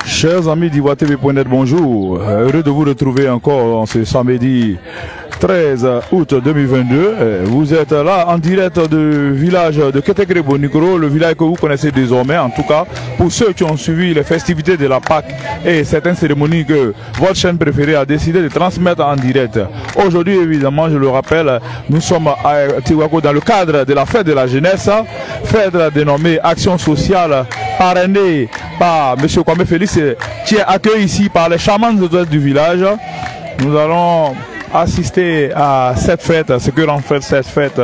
Chers amis d'Ivoire-TV.net, bonjour. Heureux de vous retrouver encore en ce samedi 13 août 2022. Vous êtes là en direct du village de Ketekré-Bonikoro, le village que vous connaissez désormais, en tout cas pour ceux qui ont suivi les festivités de la Pâque et certaines cérémonies que votre chaîne préférée a décidé de transmettre en direct. Aujourd'hui, évidemment, je le rappelle, nous sommes à Tiwako dans le cadre de la fête de la jeunesse, fête dénommée Action sociale, parrainée par M. Kwame Félix, qui est accueilli ici par les chamans du village. Nous allons assister à cette fête, ce que renferme cette fête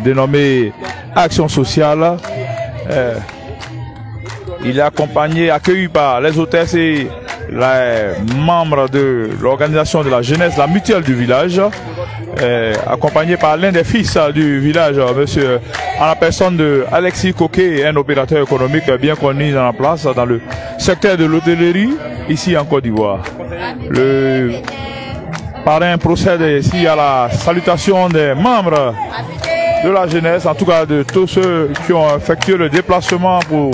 dénommée Action sociale. Il est accompagné, accueilli par les hôtesses et les membres de l'organisation de la jeunesse, la mutuelle du village, accompagné par l'un des fils du village, monsieur, en la personne de Alexis Coquet, un opérateur économique bien connu dans la place, dans le secteur de l'hôtellerie, ici en Côte d'Ivoire. Le parrain procède ici à la salutation des membres de la jeunesse, en tout cas de tous ceux qui ont effectué le déplacement pour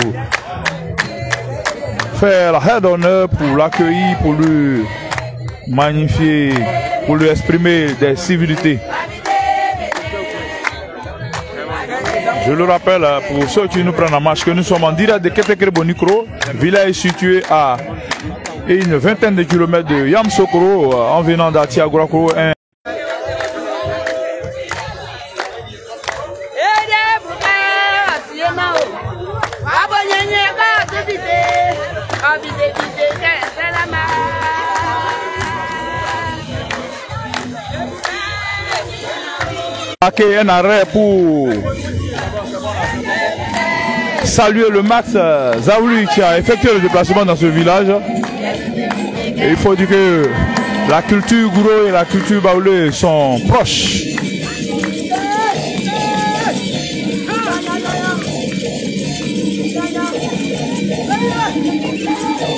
faire la aide d'honneur, pour l'accueillir, pour lui magnifier, pour lui exprimer des civilités. Je le rappelle pour ceux qui nous prennent en marche que nous sommes en direct de Ketekré-Bonikoro, village situé à une vingtaine de kilomètres de Yamsokoro en venant d'Atiagourako. Un arrêt pour saluer le Max Zaouli qui a effectué le déplacement dans ce village. Et il faut dire que la culture Gouro et la culture Baoulé sont proches.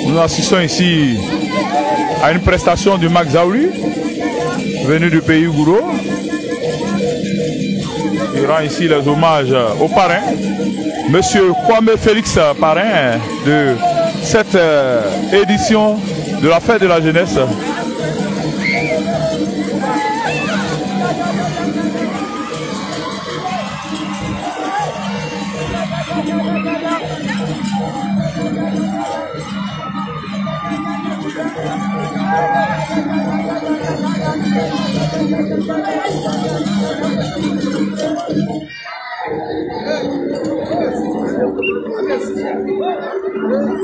Nous assistons ici à une prestation du Max Zaouli, venu du pays Gouro. Il rend ici les hommages au parrain, Monsieur Kwame Félix, parrain de cette édition de la fête de la jeunesse.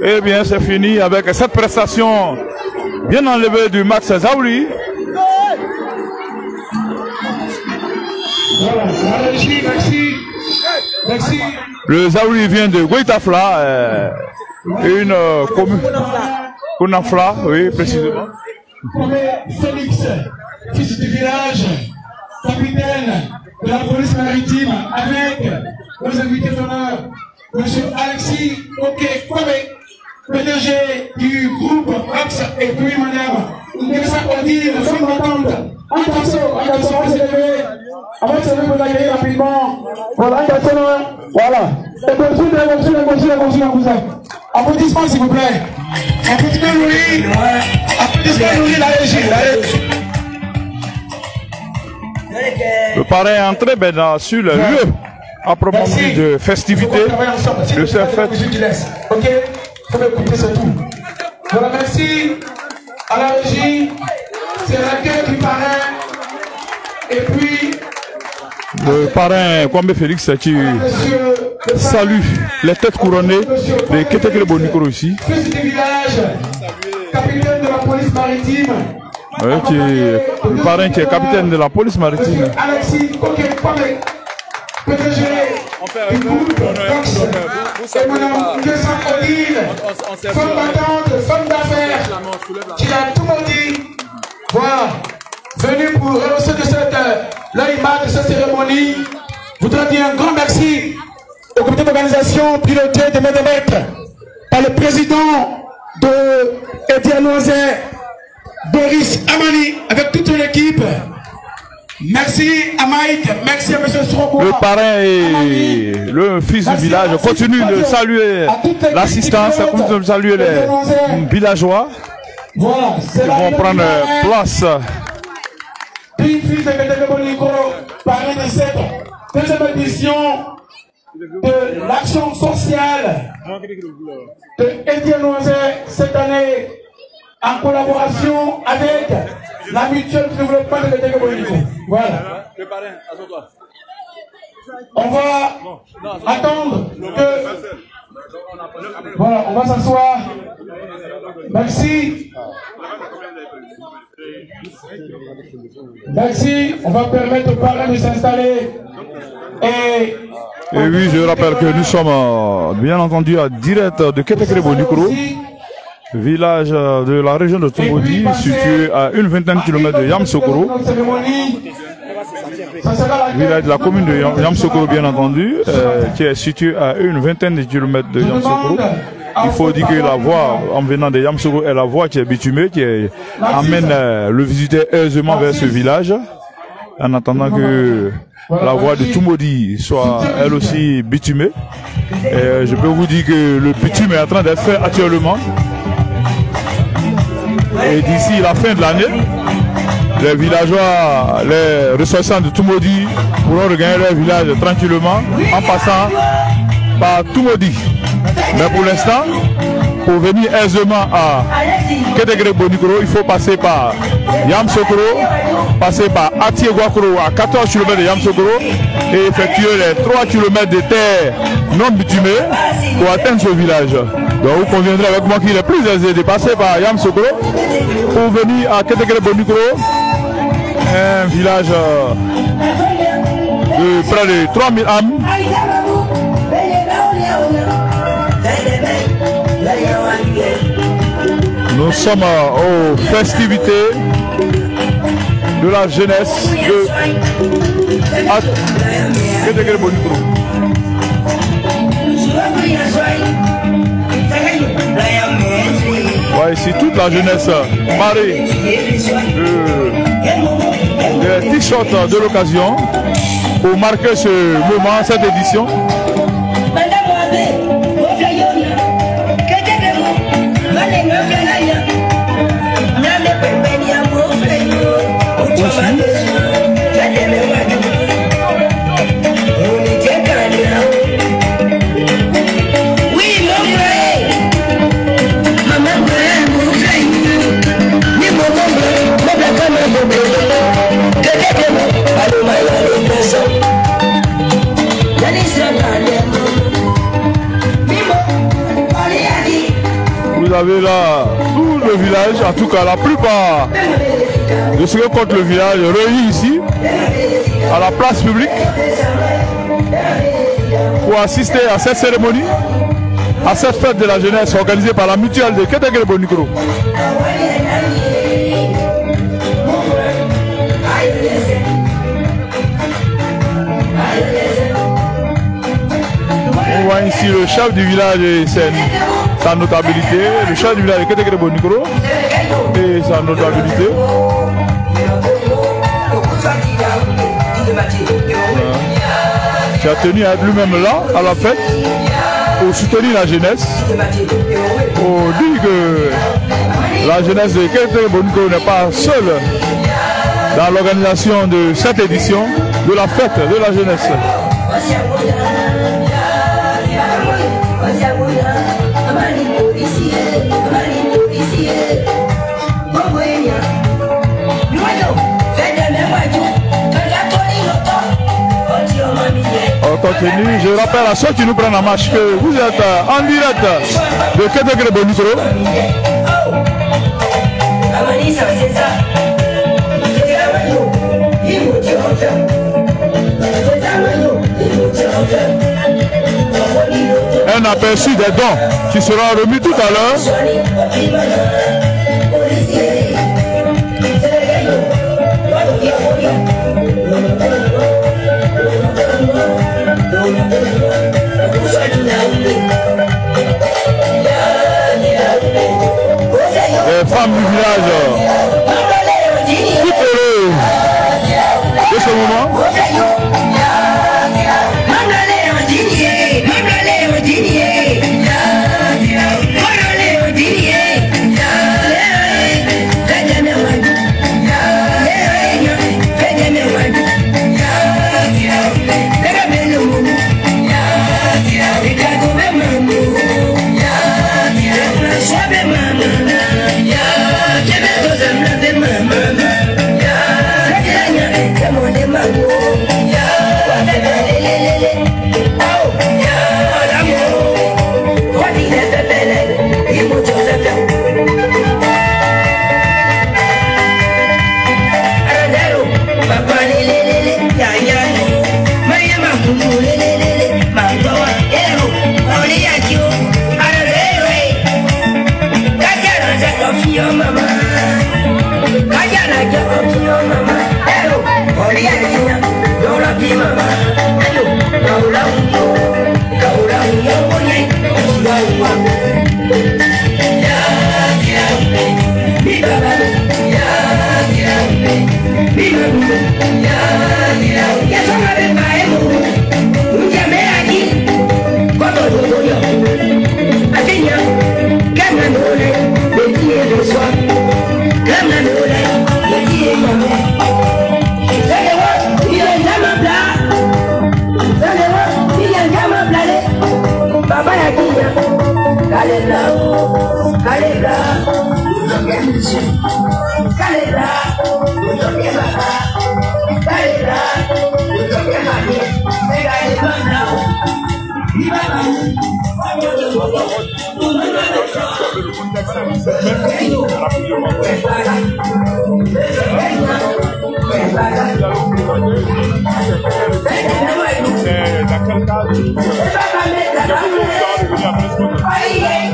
Eh bien, c'est fini avec cette prestation bien enlevée du Max Zaouli. Voilà, merci. Le Zaouli vient de Goïtafla, une commune. Konafla, oui, précisément. Félix, fils du village, capitaine de la police maritime, avec nos invités d'honneur, M. Alexis Coquet, PDG du groupe Axe et puis madame Nessa Odile, femme battante. Attention, on va se lever. On va se lever pour l'accueillir rapidement. Voilà, attention, voilà. Et bonjour. Applaudissements s'il vous plaît. Applaudissements Louis. Applaudissements Louis, la régie. Le parrain est entré sur le lieu à proprement dit de festivité de cette fête. Ok, il faut m'écouter, c'est tout. Voilà, merci à la régie. C'est l'accueil du parrain. Et puis le parrain Kwame Félix qui salue les têtes couronnées de Ketekré-Bonikoro ici. Fils du village, capitaine de la police maritime. Oui, le parrain qui est capitaine de la police maritime. Alexis Coquet, PDG du groupe Cox et madame Nessa Odile, femme battante, femme d'affaires, qui a tout dit. Voilà, venu pour rehausser de cette l'image de cette cérémonie. Je voudrais dire un grand merci au comité d'organisation piloté de main de maître par le président de Edia Noisé, Boris Amani, avec toute son équipe. Merci à Mike, merci à M. Strokoa. Le parrain et le fils du village continuent de saluer l'assistance, continuent de saluer les villageois. Voilà, c'est ils vont prendre place. Fils de Kétéké Bonikro, parrain de cette deuxième édition de l'action sociale de Étienne Noisé cette année en collaboration avec la mutuelle de développement de Kétéké Bonikro. Voilà. On va attendre que... Voilà, on va s'asseoir. Merci. Merci. On va permettre aux parents de s'installer. Et oui, je rappelle que nous sommes bien entendu à direct de Kétéké Bonikro, village de la région de Tomodi, situé à une vingtaine de kilomètres de Yamsoukro. Village de la commune de Yamsoukro, bien entendu, qui est situé à une vingtaine de kilomètres de Yamsoukro. Il faut dire que la voie en venant de Yamsoukro est la voie qui est bitumée, qui amène le visiteur aisément vers ce village, en attendant que la voie de Tomodi soit elle aussi bitumée. Et je peux vous dire que le bitume est en train d'être fait actuellement. Et d'ici la fin de l'année, les villageois, les ressortissants de Tomodi pourront regagner leur village tranquillement en passant par Tomodi. Mais pour l'instant, pour venir aisément à Kétéké Bonikro, il faut passer par Yamsoukro, passer par Atiegouakro à 14 km de Yamsoukro et effectuer les 3 km de terre non bitumée pour atteindre ce village. Donc vous conviendrez avec moi qu'il est plus aisé de passer par Yamsoukro pour venir à Kétéké Bonikro, un village de près de 3000 âmes. Nous sommes aux festivités de la jeunesse de Kétéké Bonikro. Voilà ici toute la jeunesse parée des t-shirts de l'occasion pour marquer ce moment, cette édition. Vous avez là tout le village, en tout cas la plupart de ceux qui comptent le village réunis ici à la place publique pour assister à cette cérémonie, à cette fête de la jeunesse organisée par la mutuelle de Kétéké Bonikro. On voit ici le chef du village et sa notabilité, le chef du village de Kétéké Bonikro et sa notabilité. Qui a tenu à être lui-même là à la fête pour soutenir la jeunesse, pour dire que la jeunesse de Kétéké Bonikro n'est pas seule dans l'organisation de cette édition de la fête de la jeunesse. On continue. Je rappelle à ceux qui nous prennent en marche que vous êtes en direct de Kétéké Bonikro. Un aperçu des dons qui sera remis tout à l'heure. Les femmes du village, toutes heureuses de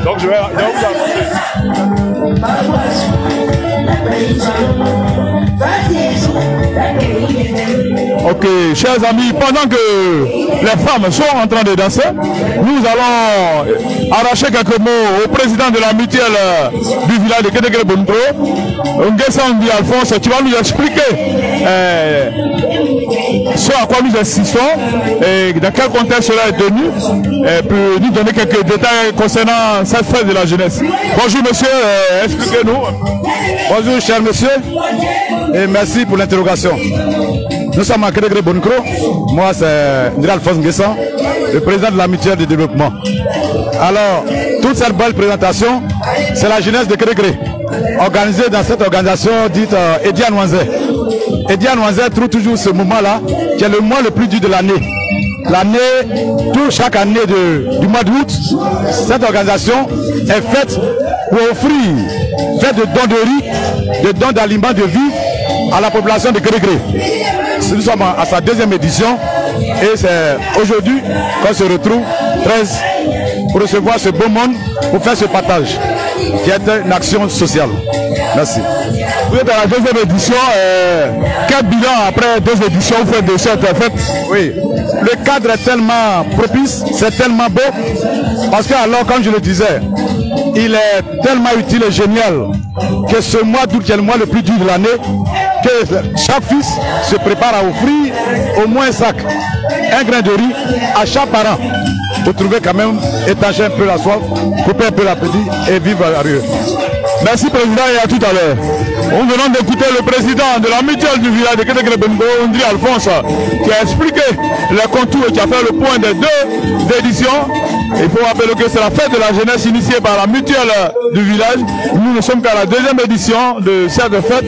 Donc je vais vous Ok, chers amis, pendant que les femmes sont en train de danser, nous allons arracher quelques mots au président de la mutuelle du village de Ketegré-Bonitro, Nguessan Alphonse, qui va nous expliquer ce à quoi nous assistons et dans quel contexte cela est tenu, et puis nous donner quelques détails concernant cette fête de la jeunesse. Bonjour monsieur, expliquez-nous. Bonjour cher monsieur, et merci pour l'interrogation. Nous sommes à Ketegré-Bonitro, moi c'est Ndri Alphonse Nguessan, le président de la mutuelle de développement. Alors, toute cette belle présentation, c'est la jeunesse de Ketegré, organisée dans cette organisation dite Edian Wanzé. Edian Wanzé trouve toujours ce moment-là, qui est le mois le plus dur de l'année. L'année, chaque année du mois d'août, cette organisation est faite pour offrir, faire de dons de riz, de dons d'aliments de vie à la population de Ketegré. Nous sommes à sa deuxième édition et c'est aujourd'hui qu'on se retrouve 13 pour recevoir ce beau monde, pour faire ce partage qui est une action sociale. Merci. Vous êtes à la deuxième édition. Quel bilan après deux éditions vous faites de cette fête? Oui, le cadre est tellement propice, c'est tellement beau, parce que alors, comme je le disais, il est tellement utile et génial que ce mois d'août, qui est le mois le plus dur de l'année, que chaque fils se prépare à offrir au moins un sac, un grain de riz à chaque parent, pour trouver quand même étancher un peu la soif, couper un peu l'appétit et vivre à rue. Merci président et à tout à l'heure. On venons d'écouter le président de la mutuelle du village de Ketegré-Bonitro, Ndri Alphonse, qui a expliqué les contours et qui a fait le point des deux éditions. Il faut rappeler que c'est la fête de la jeunesse initiée par la mutuelle du village. Nous ne sommes qu'à la deuxième édition de cette fête.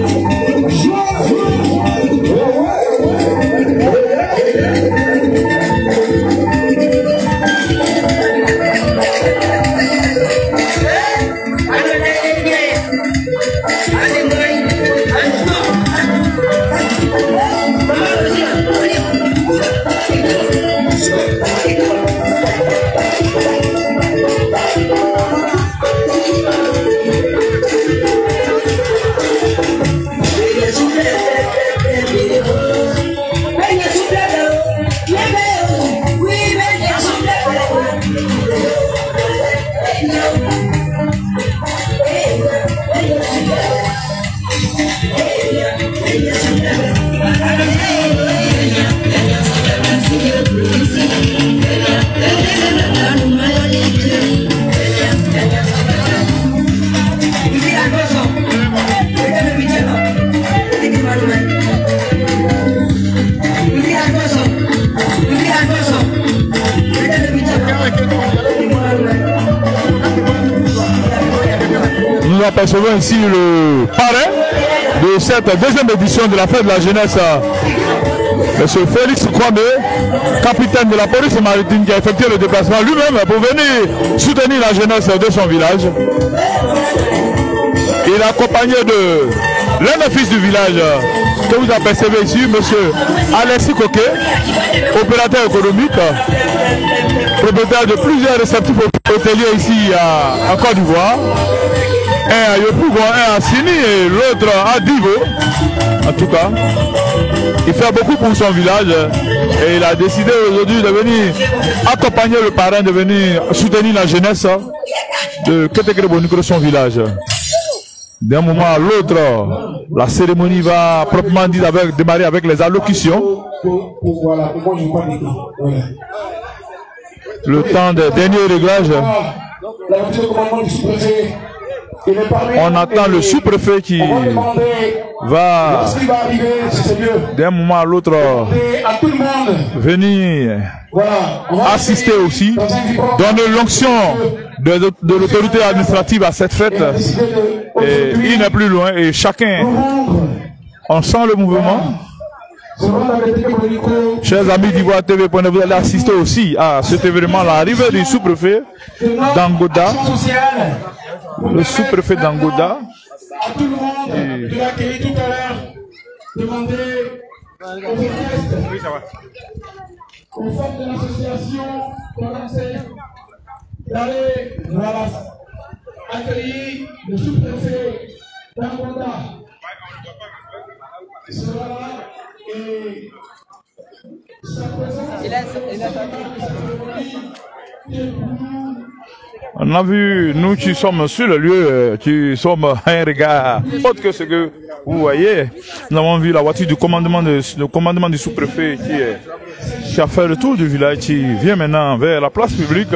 Nous apercevons ici le parrain de cette deuxième édition de la fête de la jeunesse, M. Félix Kwame, capitaine de la police maritime, qui a effectué le déplacement lui-même pour venir soutenir la jeunesse de son village. Il est accompagné de l'un des fils du village que vous apercevez ici, M. Alexis Coquet, opérateur économique, propriétaire de plusieurs réceptifs hôteliers ici en Côte d'Ivoire. Un à Yopougon, un à Sini et l'autre à Divo. En tout cas, il fait beaucoup pour son village et il a décidé aujourd'hui de venir accompagner le parrain, de venir soutenir la jeunesse de Ketegré-Bonitro, son village. D'un moment à l'autre, la cérémonie va proprement dit démarrer avec les allocutions. Le temps des derniers réglages. On attend le sous-préfet qui va d'un moment à l'autre venir assister aussi, donner l'onction de l'autorité administrative à cette fête. Et il n'est plus loin et chacun, on sent le mouvement. Chers amis d'Ivoire TV, vous allez assister aussi à cet événement, l'arrivée du sous-préfet d'Angoda, le sous-préfet d'Angoda. À tout le monde de l'accueillir tout à l'heure, demander aux orchestres, aux femmes de l'association d'aller accueillir le sous-préfet d'Angoda. Il sera là et sa présence on a vu, nous qui sommes sur le lieu, qui sommes à un regard autre que ce que vous voyez. Nous avons vu la voiture du commandement du sous-préfet qui a fait le tour du village, qui vient maintenant vers la place publique,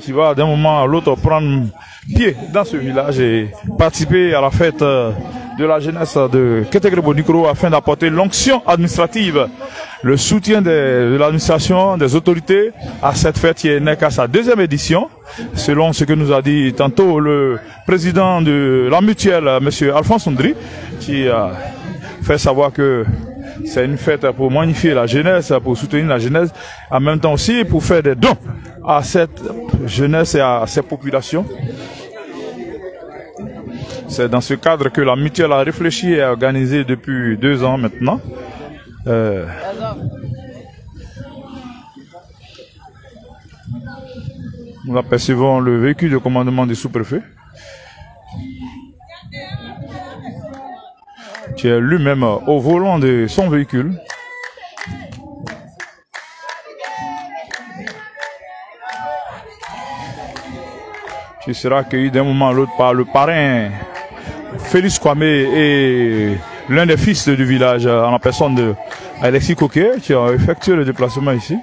qui va d'un moment à l'autre prendre pied dans ce village et participer à la fête de la jeunesse de Ketegrebo-Nikoro afin d'apporter l'onction administrative, le soutien de l'administration, des autorités à cette fête qui n'est qu'à sa deuxième édition, selon ce que nous a dit tantôt le président de la mutuelle, M. Alphonse Ondri, qui a fait savoir que c'est une fête pour magnifier la jeunesse, pour soutenir la jeunesse, en même temps aussi pour faire des dons à cette jeunesse et à ces populations. C'est dans ce cadre que la mutuelle a réfléchi et a organisé depuis 2 ans maintenant. Nous apercevons le véhicule de commandement du sous-préfet, qui est lui-même au volant de son véhicule. Qui sera accueilli d'un moment à l'autre par le parrain Félix Kwame et l'un des fils du village en la personne de Alexis Coquet qui a effectué le déplacement ici.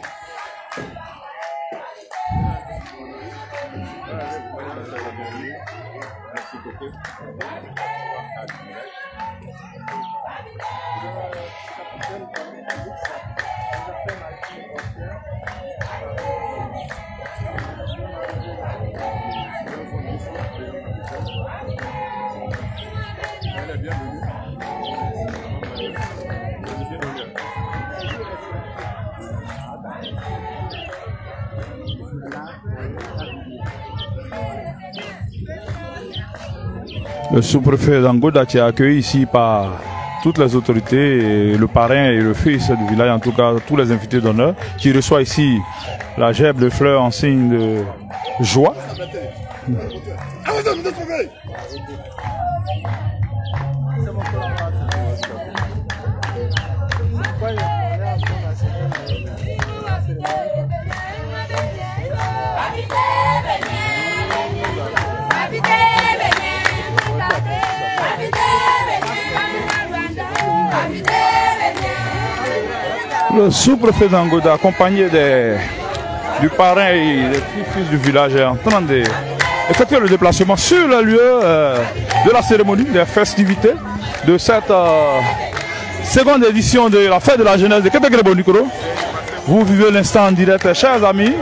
Le sous-préfet d'Angoda qui est accueilli ici par toutes les autorités, et le parrain et le fils du village, en tout cas tous les invités d'honneur, qui reçoit ici la gerbe de fleurs en signe de joie. Le sous-préfet d'Angoda, accompagné du parrain et des fils du village, est en train d'effectuer le déplacement sur le lieu de la cérémonie, des festivités de cette seconde édition de la fête de la jeunesse de Ketegrebo-Nikoro. Vous vivez l'instant en direct, chers amis.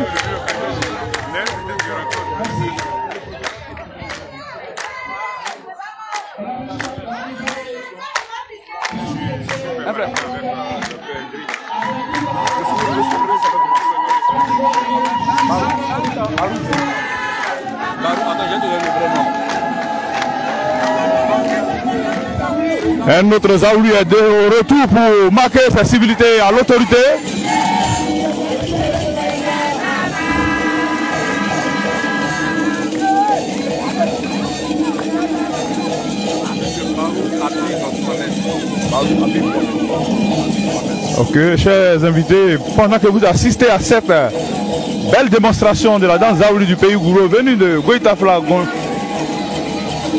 Un autre Zaouli est de retour pour marquer sa civilité à l'autorité. Ok, chers invités, pendant que vous assistez à cette belle démonstration de la danse Zaouli du pays Gouro, venue de Goïtafla,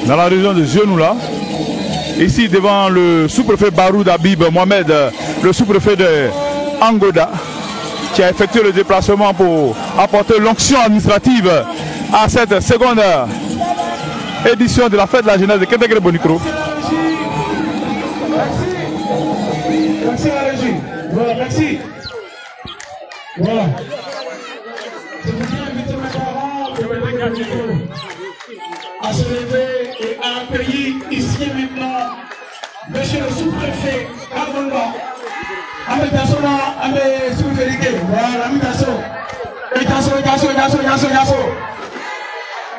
dans la région de Zionoula, ici devant le sous-préfet Baroud Habib Mohamed, le sous-préfet de Angoda, qui a effectué le déplacement pour apporter l'onction administrative à cette seconde édition de la fête de la jeunesse de Ketegrebo-Nikoro. Merci à la régie. Voilà, merci. Voilà. Je voudrais inviter mes parents, à se lever et à accueillir ici et maintenant Monsieur le sous-préfet Angonda. Amitasso, sous-préfet, voilà, Amitasso.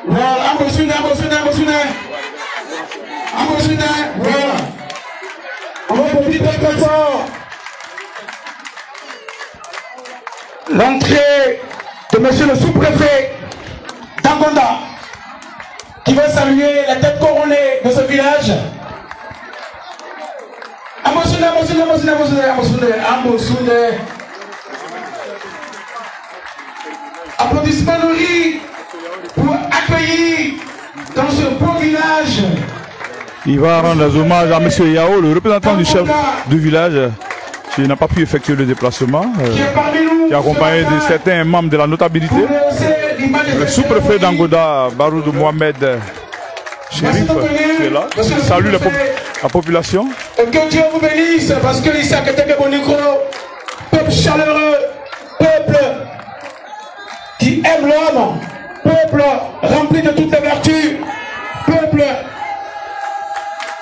Voilà, Ambosune, voilà. On va vous dire très fort. L'entrée de Monsieur le sous-préfet d'Angonda, qui va saluer la tête couronnée de ce village. Ambosune. Applaudissements nourris pour accueillir dans ce beau village. Il va rendre hommage à M. Yao, le représentant du chef du village, qui n'a pas pu effectuer le déplacement, qui est accompagné de certains membres de la notabilité. Le sous-préfet d'Angonda, Baroud Mohamed Chérif, qui est là. Salue la population. Et que Dieu vous bénisse, parce que ici à Keteke Bonikro, peuple chaleureux, peuple qui aime l'homme, peuple rempli de toutes les vertus, peuple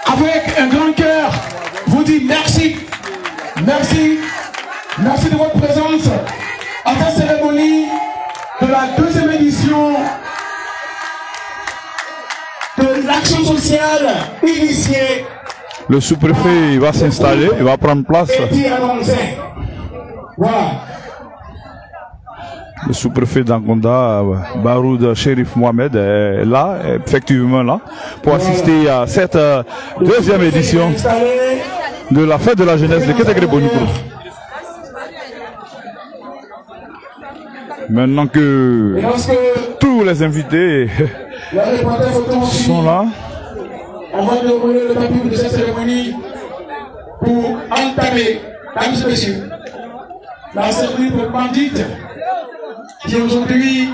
avec un grand cœur, vous dit merci. Merci de votre présence à cette cérémonie de la deuxième édition de l'action sociale initiée. Le sous-préfet va s'installer, il va prendre place. Voilà. Le sous-préfet d'Angonda, Baroud Chérif Mohamed, est là, effectivement là, pour assister à cette deuxième édition de la fête de la jeunesse de Keteke Bonikro. Maintenant que tous les invités sont là, on va dérouler le début de cette cérémonie pour entamer, mesdames et messieurs, la cérémonie proprement dite, qui aujourd'hui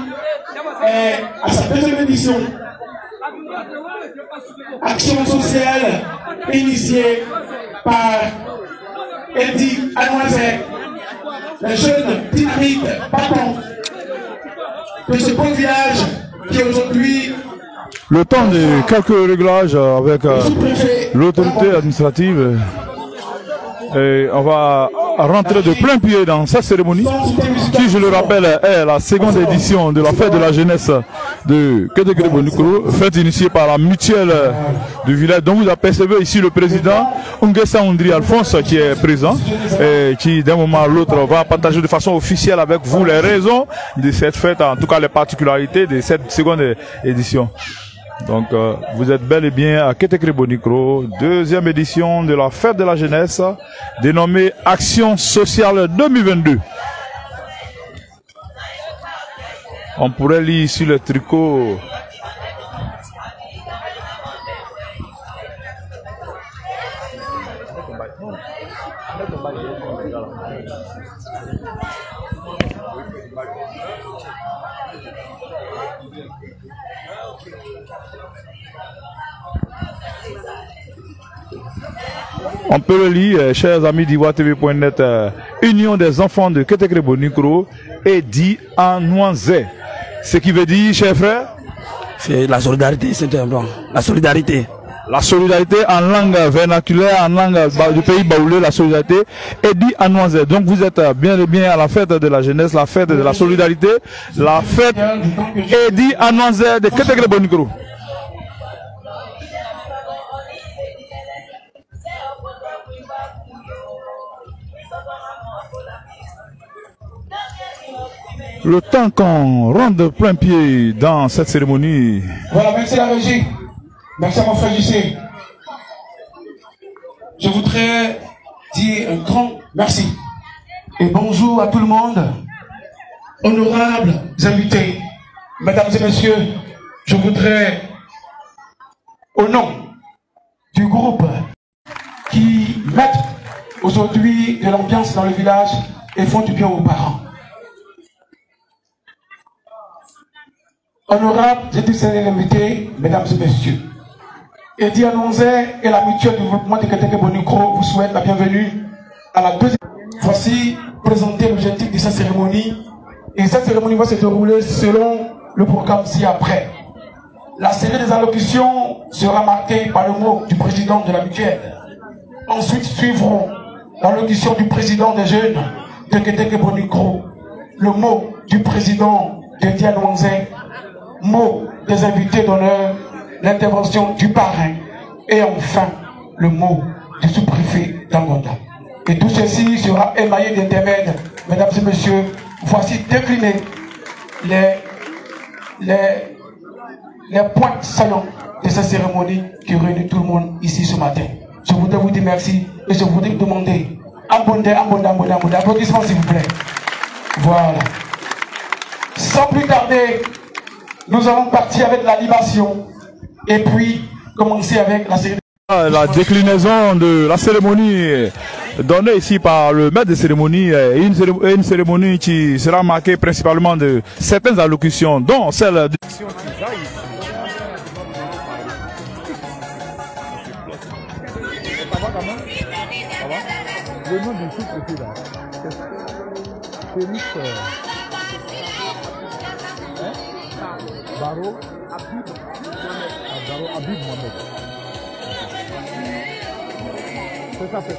est à sa deuxième édition. Action sociale initiée par Eddie Anoisé, les jeunes dynamiques battants de ce beau village qui aujourd'hui. Le temps de quelques réglages avec l'autorité administrative. Et on va rentrer de plein pied dans cette cérémonie qui, je le rappelle, est la seconde édition de la fête de la jeunesse de Keteke Bonikro, fête initiée par la mutuelle du village dont vous apercevez ici le président Ungessa Undri Alphonse qui est présent et qui d'un moment à l'autre va partager de façon officielle avec vous les raisons de cette fête, en tout cas les particularités de cette seconde édition. Donc vous êtes bel et bien à Keteke Bonikro, deuxième édition de la fête de la jeunesse dénommée Action sociale 2022. On pourrait lire ici le tricot. On peut le lire, chers amis d'Ivoire-TV.net, Union des enfants de Keteke Bonikro et dit en Noisé. Ce qui veut dire, chers frères, c'est la solidarité, c'est important. La solidarité. La solidarité en langue vernaculaire, en langue du pays baoulé, la solidarité est dit en Noisé. Donc vous êtes bien et bien à la fête de la jeunesse, la fête de la solidarité, la fête est dit en Noisé de Keteke Bonikro. Le temps qu'on rentre de plein pied dans cette cérémonie. Voilà, merci la régie. Merci à mon frère JC. Je voudrais dire un grand merci et bonjour à tout le monde. Honorables invités, mesdames et messieurs, je voudrais, au nom du groupe qui mettent aujourd'hui de l'ambiance dans le village et font du bien aux parents. Honorables, j'ai dit c'est l'invité, mesdames et messieurs. Eddie Anonzé et la mutuelle de développement de Keteke Bonikro vous souhaitent la bienvenue à la deuxième. Voici présenter l'objectif de cette cérémonie. Et cette cérémonie va se dérouler selon le programme ci-après. La série des allocutions sera marquée par le mot du président de la mutuelle. Ensuite suivront l'allocution du président des jeunes de Keteke Bonikro, le mot du président de Diane Wanzé, mot des invités d'honneur, l'intervention du parrain et enfin le mot du sous-préfet d'Angonda. Et tout ceci sera émaillé d'intermèdes. Mesdames et messieurs, voici déclinés les points saillants de cette cérémonie qui réunit tout le monde ici ce matin. Je voudrais vous dire merci et je voudrais vous demander applaudissements s'il vous plaît. Voilà. Sans plus tarder, nous allons partir avec la libation et puis commencer avec la cérémonie. La déclinaison de la cérémonie donnée ici par le maître de cérémonie est une cérémonie qui sera marquée principalement de certaines allocutions, dont celle de... Le nom du sous-préfet là, c'est Félix Baro Habib Mohamed. C'est ça, c'est ça.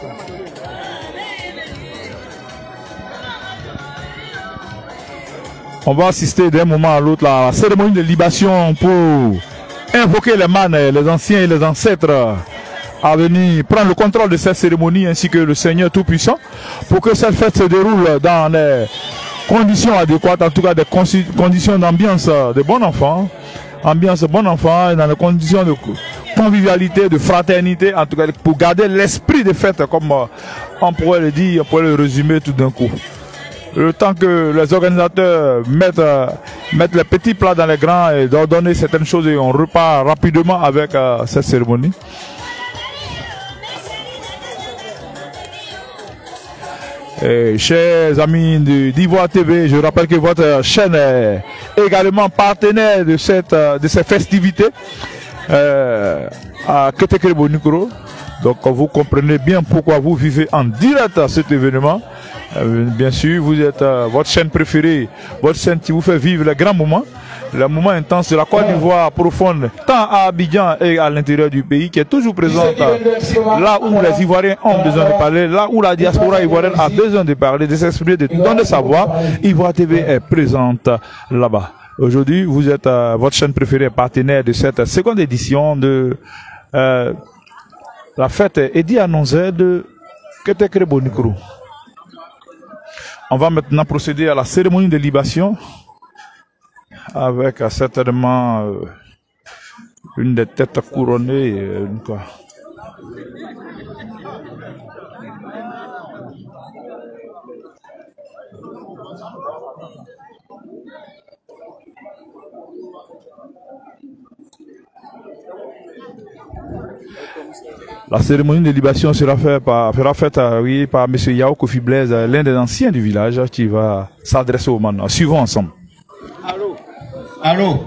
On va assister d'un moment à l'autre à la cérémonie de libation pour invoquer les mânes, les anciens et les ancêtres à venir prendre le contrôle de cette cérémonie ainsi que le Seigneur Tout-Puissant pour que cette fête se déroule dans les conditions adéquates, en tout cas des conditions d'ambiance de bon enfant, et dans les conditions de convivialité, de fraternité, en tout cas pour garder l'esprit de fête comme on pourrait le dire, on pourrait le résumer tout d'un coup. Le temps que les organisateurs mettent les petits plats dans les grands et d'ordonner certaines choses et on repart rapidement avec cette cérémonie. Et chers amis d'Ivoire TV, je rappelle que votre chaîne est également partenaire de ces festivités à Keteke Bonikro. Donc vous comprenez bien pourquoi vous vivez en direct à cet événement. Bien sûr, vous êtes votre chaîne préférée, votre chaîne qui vous fait vivre les grands moments, les moments intenses de la Côte d'Ivoire profonde, tant à Abidjan et à l'intérieur du pays, qui est toujours présente là où les Ivoiriens ont besoin de parler, là où la diaspora ivoirienne a besoin de parler, de s'exprimer, de donner sa voix. Ivoire TV est présente là-bas. Aujourd'hui, vous êtes votre chaîne préférée, partenaire de cette seconde édition de la fête Edi Anonzé de Keteke Bonikro. On va maintenant procéder à la cérémonie de libation avec certainement une des têtes couronnées. Quoi. La cérémonie de libation sera faite par M. Yao Kofi Blaise, l'un des anciens du village, qui va s'adresser aux man. Suivons ensemble. Allô.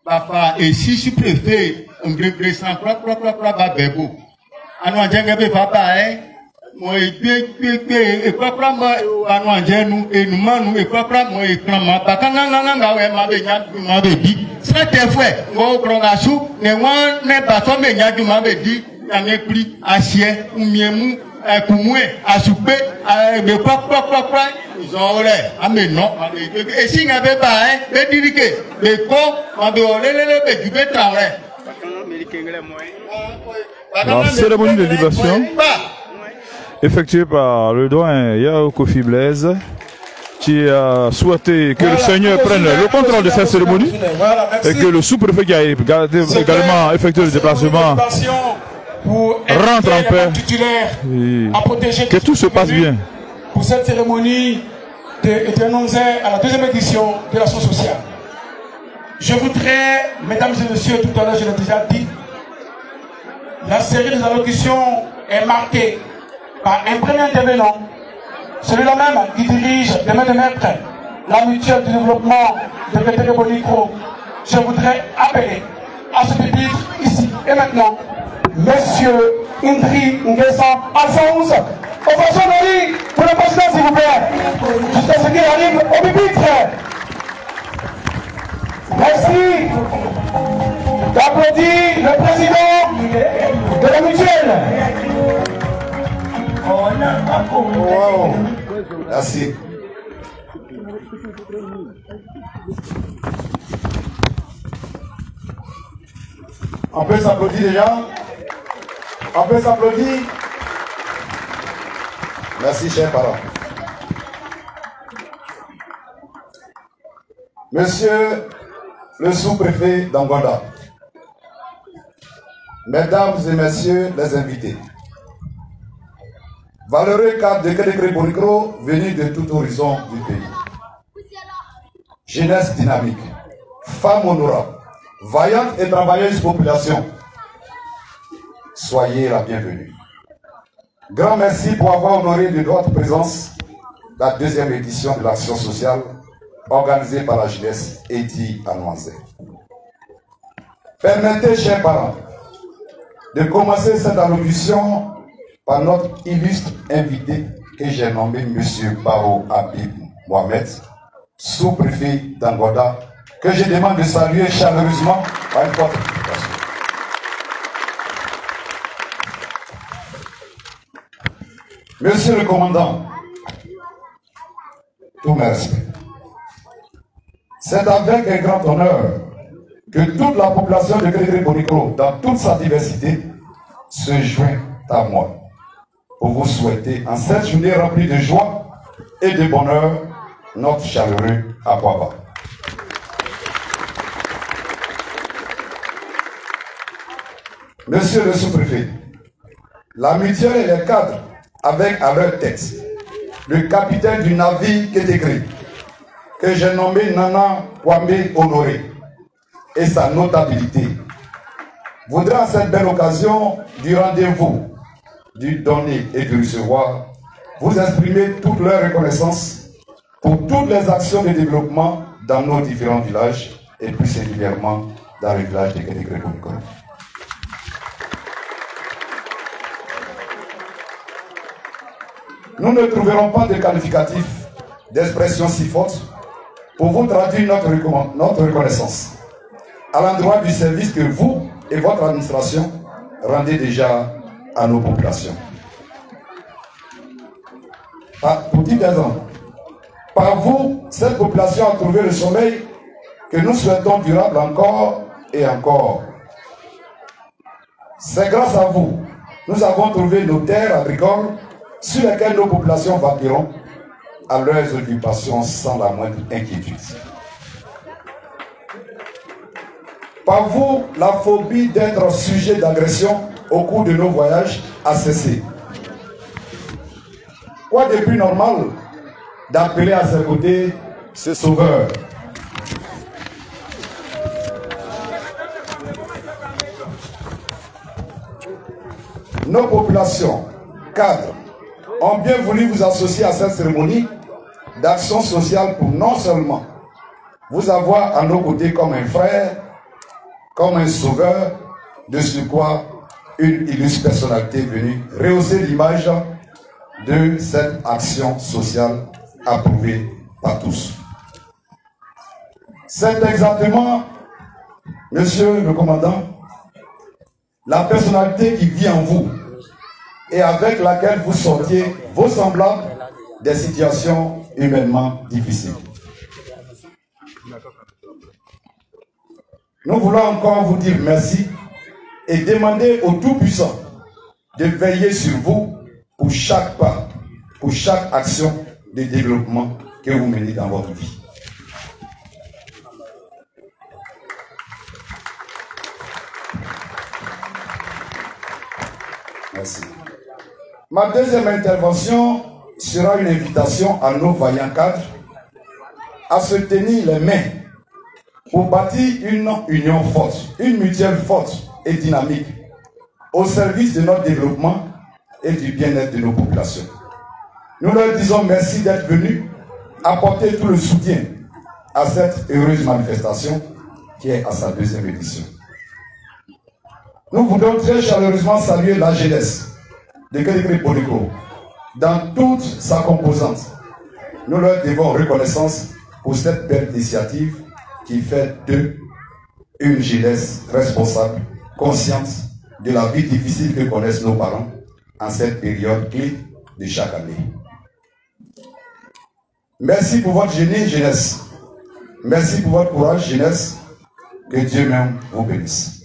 Papa et si je préfère un gré sans propre babebo. Anouandjenge papa moi et propre anouandjenu et nous manu et propre moi et crama bakanga ouais ma baby. Ça te fait go krongasu ne wan ne bato me nya du ma baby yane pri asie umiemu kumwe asupe be propre ils ont l'air ah mais non et si n'avait pas be dirike be ko ma be olele be du betrawe. La cérémonie de libation effectuée par le doyen Yao Kofi Blaise qui a souhaité que le Seigneur prenne le contrôle de cette cérémonie et que le sous-préfet qui a également effectué le déplacement rentre en paix et que tout se passe bien. Pour cette cérémonie est annoncée à la deuxième édition de l'action sociale. Je voudrais, mesdames et messieurs, tout à l'heure je l'ai déjà dit, la série des allocutions est marquée par un premier intervenant celui-là même qui dirige de main de maître la mutuelle du développement de Keteké-Bonikro. Je voudrais appeler à ce pupitre ici et maintenant Monsieur Indri Nguessan Alphonse. Ovation d'Ali pour le président, s'il vous plaît. Jusqu'à ce qu'il arrive au pupitre. Merci d'applaudir le président de la mutuelle. Wow. Merci. On peut s'applaudir déjà. On peut s'applaudir. Merci, chers parents. Monsieur le sous-préfet d'Angonda, mesdames et messieurs les invités, valeureux cadres de Keteké-Bonikro venus de tout horizon du pays, jeunesse dynamique, femmes honorables, vaillantes et travailleuses population, soyez la bienvenue. Grand merci pour avoir honoré de votre présence la deuxième édition de l'action sociale organisée par la jeunesse Edi à Noiselle. Permettez, chers parents, de commencer cette allocution par notre illustre invité que j'ai nommé M. Baro Habib Mohamed, sous-préfet d'Angonda, que je demande de saluer chaleureusement par une forte applaudissement. Monsieur le commandant, tous mes respects. C'est avec un grand honneur que toute la population de Keteké-Bonikro, dans toute sa diversité, se joint à moi pour vous souhaiter en cette journée remplie de joie et de bonheur notre chaleureux Akwaba. Monsieur le sous-préfet, la mutuelle et les cadres avec à leur tête le capitaine du navire Keteké, que j'ai nommé Nana Kwame Honoré, et sa notabilité, voudrais à cette belle occasion du rendez-vous, du donner et du recevoir, vous exprimer toute leur reconnaissance pour toutes les actions de développement dans nos différents villages et plus singulièrement dans le village de Keteké-Bonikro. Nous ne trouverons pas de qualificatif d'expression si forte pour vous traduire notre reconnaissance à l'endroit du service que vous et votre administration rendez déjà à nos populations. Pour 10 ans, par vous, cette population a trouvé le sommeil que nous souhaitons durable encore et encore. C'est grâce à vous, nous avons trouvé nos terres agricoles sur lesquelles nos populations vaqueront à leurs occupations sans la moindre inquiétude. Par vous, la phobie d'être sujet d'agression au cours de nos voyages a cessé. Quoi de plus normal d'appeler à ses côtés ce sauveur? Nos populations, cadres, ont bien voulu vous associer à cette cérémonie d'action sociale pour non seulement vous avoir à nos côtés comme un frère, comme un sauveur, de ce quoi une illustre personnalité venue rehausser l'image de cette action sociale approuvée par tous. C'est exactement, monsieur le commandant, la personnalité qui vit en vous et avec laquelle vous sortiez vos semblables des situations humainement difficiles. Nous voulons encore vous dire merci et demander au Tout-Puissant de veiller sur vous pour chaque pas, pour chaque action de développement que vous menez dans votre vie. Merci. Ma deuxième intervention sera une invitation à nos vaillants cadres à se tenir les mains pour bâtir une union forte, une mutuelle forte et dynamique au service de notre développement et du bien-être de nos populations. Nous leur disons merci d'être venus apporter tout le soutien à cette heureuse manifestation qui est à sa 2e édition. Nous voudons très chaleureusement saluer la jeunesse de Kétékré Bonikro dans toute sa composante. Nous leur devons reconnaissance pour cette belle initiative qui fait d'eux une jeunesse responsable, consciente de la vie difficile que connaissent nos parents en cette période clé de chaque année. Merci pour votre jeunesse. Merci pour votre courage, jeunesse. Que Dieu même vous bénisse.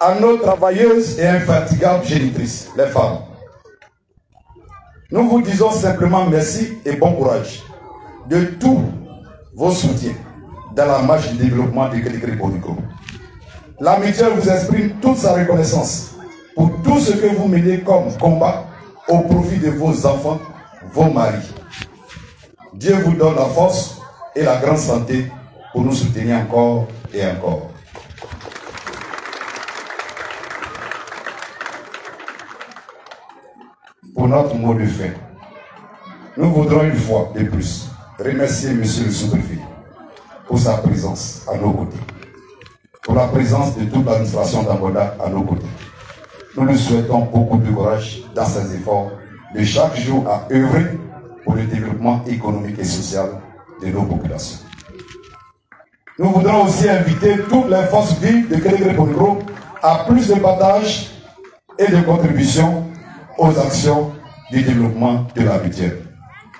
À nos travailleuses et infatigables génitrices, les femmes, nous vous disons simplement merci et bon courage de tous vos soutiens dans la marche du développement de Kétékré Bonikro. La mutuelle vous exprime toute sa reconnaissance pour tout ce que vous menez comme combat au profit de vos enfants, vos maris. Dieu vous donne la force et la grande santé pour nous soutenir encore et encore. Pour notre mot de fin, nous voudrons une fois de plus remercier M. le sous-préfet pour sa présence à nos côtés, pour la présence de toute l'administration d'Angola à nos côtés. Nous lui souhaitons beaucoup de courage dans ses efforts de chaque jour à œuvrer pour le développement économique et social de nos populations. Nous voudrons aussi inviter toutes les forces vives de Kétékré Bonikro à plus de partage et de contribution aux actions du développement de la mutuelle.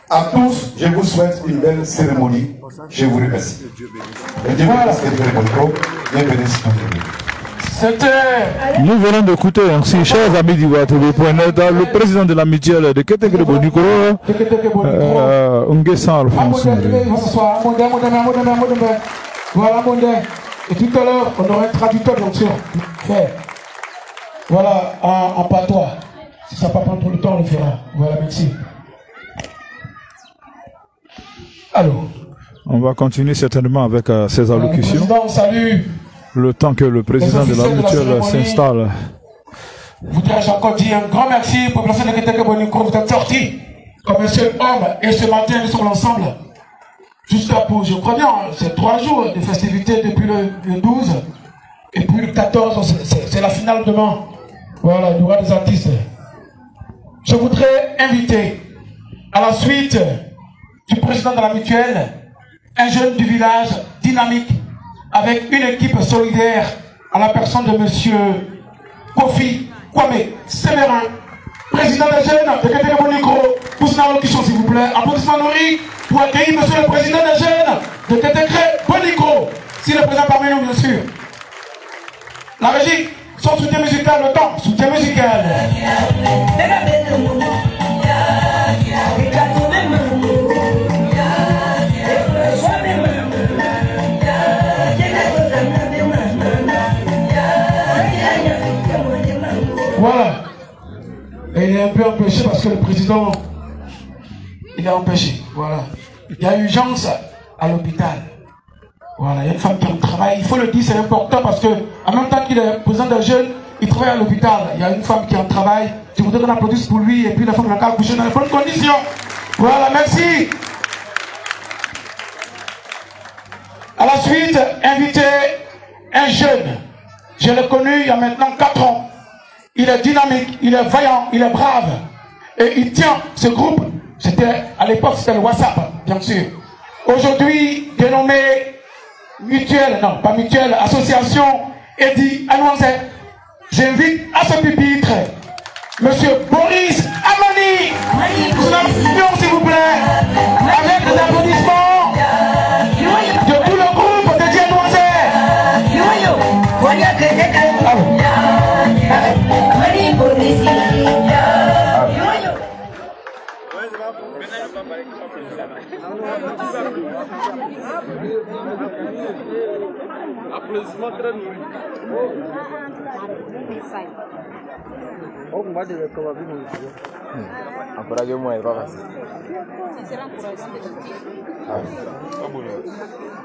À tous, je vous souhaite une belle cérémonie. Je vous remercie. Et Dieu bénisse Kétékré Bonikro. Dieu bénisse notre vie. Nous venons d'écouter ainsi, chers amis d'Ivoire-TV.net, le président de la mutuelle de Kétékré Bonikro, Nguessan Alphonse. Voilà, Mondé. Et tout à l'heure, on aura un traducteur, bien sûr. Voilà, en patois. Si ça ne va pas prendre trop de temps, on le fera. Voilà, merci. Alors. On va continuer certainement avec ces allocutions. Président, salut. Le temps que le président de la mutuelle s'installe. Voudrais-je encore dire un grand merci pour la population de Kétékré Bonikro. Vous êtes sortis comme un seul homme et ce matin, nous sommes ensemble. Jusqu'à pour, je crois bien, c'est 3 jours de festivités depuis le 12 et puis le 14, c'est la finale demain. Voilà, il y aura des artistes. Je voudrais inviter à la suite du président de la mutuelle un jeune du village dynamique avec une équipe solidaire à la personne de monsieur Kofi Kwame Sémérin, président des jeunes de Kétékré Bonikro. Pour son allocution, s'il vous plaît. Applaudissements nourris pour accueillir monsieur le président des jeunes de Kétékré Bonikro. Si le président parmi nous, bien sûr. La régie, son soutien musical, le temps, soutien musical. Voilà. Et il est un peu empêché parce que le président, il est empêché. Voilà. Il y a urgence à l'hôpital. Voilà. Il y a une femme qui travaille. Il faut le dire, c'est important parce que, en même temps qu'il est président des jeunes, il travaille à l'hôpital. Il y a une femme qui en travaille. Je voudrais qu'on applaudisse pour lui et puis la femme n'a qu'à accoucher dans les bonnes conditions. Voilà, merci. À la suite, inviter un jeune. Je l'ai connu il y a maintenant 4 ans. Il est dynamique, il est vaillant, il est brave. Et il tient ce groupe. C'était, à l'époque, c'était le WhatsApp, bien sûr. Aujourd'hui, dénommé mutuelle, non, pas mutuelle, association Edi Anouanzé. J'invite à ce pupitre monsieur Boris Amani. Vous l'applaudissez, s'il vous plaît, avec des applaudissements de tout le groupe d'Edi Anouanzé. Applaudissements très nourris.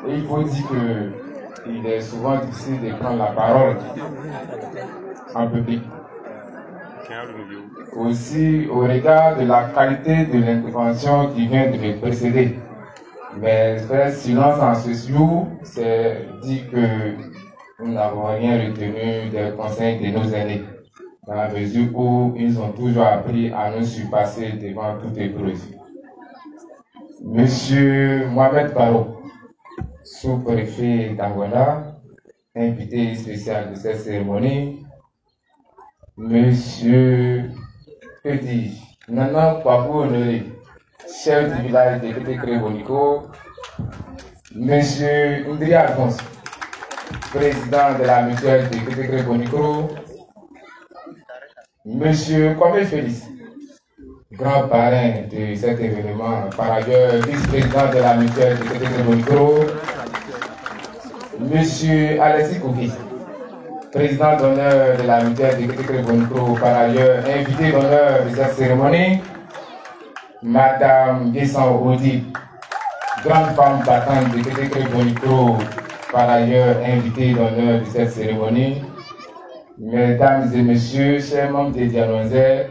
Et il faut dire qu'il est souvent difficile de prendre la parole. en public. Aussi au regard de la qualité de l'intervention qui vient de me précéder. Mais faire silence en ce jour, c'est dire que nous n'avons rien retenu des conseils de nos aînés, dans la mesure où ils ont toujours appris à nous surpasser devant toute épreuve. Monsieur Mohamed Baro, sous-préfet d'Angola, invité spécial de cette cérémonie, Monsieur, que dis-je, Nana Papou Honoré, chef du village de Kété-Kré-Boniko, Monsieur Ndri Alphonse, président de la mutuelle de Kété-Kré-Boniko, Monsieur Kwame Félix, grand parrain de cet événement, par ailleurs vice-président de la mutuelle de Kété-Kré-Boniko, Monsieur Alexis Kouki, président d'honneur de la mutuelle de Kété-Kré-Boniko, par ailleurs invité d'honneur de cette cérémonie, Madame Guessan Odi, grande femme battante de Kété-Kré-Boniko, par ailleurs invitée d'honneur de cette cérémonie. Mesdames et messieurs, chers membres des Dianonzais,